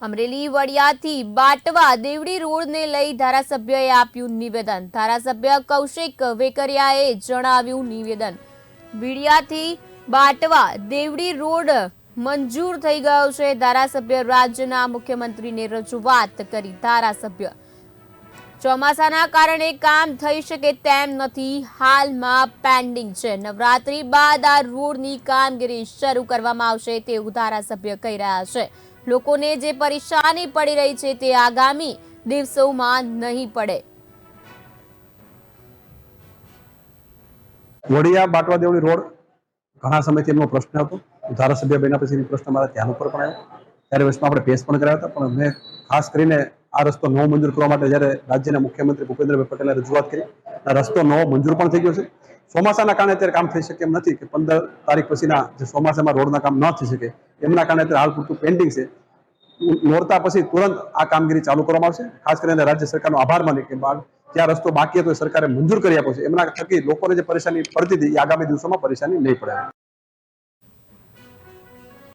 અમરેલી વડિયાથી બાટવા દેવડી રોડને લઈ ધારાસભ્યએ આપ્યું નિવેદન। ધારાસભ્ય કૌશિક વેકરિયાએ જણાવ્યું નિવેદન। વિડિયાથી બાટવા દેવડી રોડ મંજૂર થઈ ગયો છે। ધારાસભ્ય રાજ્યના મુખ્યમંત્રીને રજૂઆત કરી। ધારાસભ્ય ચોમાસાના કારણે કામ થઈ શકે તેમ નથી, હાલમાં પેન્ડિંગ છે। નવરાત્રી બાદ આ રોડની કામગીરી શરૂ કરવામાં આવશે તેવું ધારાસભ્ય કહી રહ્યા છે। લોકોને જે પરેશાની પડી રહી છે તે આગામી દિવસોમાં નહીં પડે। વડિયા બાટવા દેવડી રોડ ઘણા સમયથી એમનો પ્રશ્ન હતો। ધારાસભ્ય બન્યા પછી પ્રશ્ન મારા ધ્યાન ઉપર પણ આવ્યો, ત્યારે વચમાં આપણે પેશ પણ કરાયા હતા। પણ મેં ખાસ કરીને આ રસ્તો નવો મંજૂર કરવા માટે જ્યારે રાજ્યના મુખ્યમંત્રી ભૂપેન્દ્રભાઈ પટેલે રજૂઆત કરી, આ રસ્તો નવો મંજૂર પણ થઈ ગયો છે। ચોમાસાના કારણે અત્યારે કામ થઈ શકે એમ નથી કે 15 તારીખ પછીના જે ચોમાસામાં રોડના કામ ન થઈ શકે એમના કારણે અત્યારે હાલ પૂરતું પેન્ડિંગ છે। નોરતા પછી તુરંત આ કામગીરી ચાલુ કરવામાં આવશે। ખાસ કરીને રાજ્ય સરકારનો આભાર માની કે જ્યાં રસ્તો બાકી હતો એ સરકારે મંજૂર કરી આપ્યો છે। એમના થકી લોકોને જે પરેશાની પડતી હતી એ આગામી દિવસોમાં પરેશાની નહીં પડે।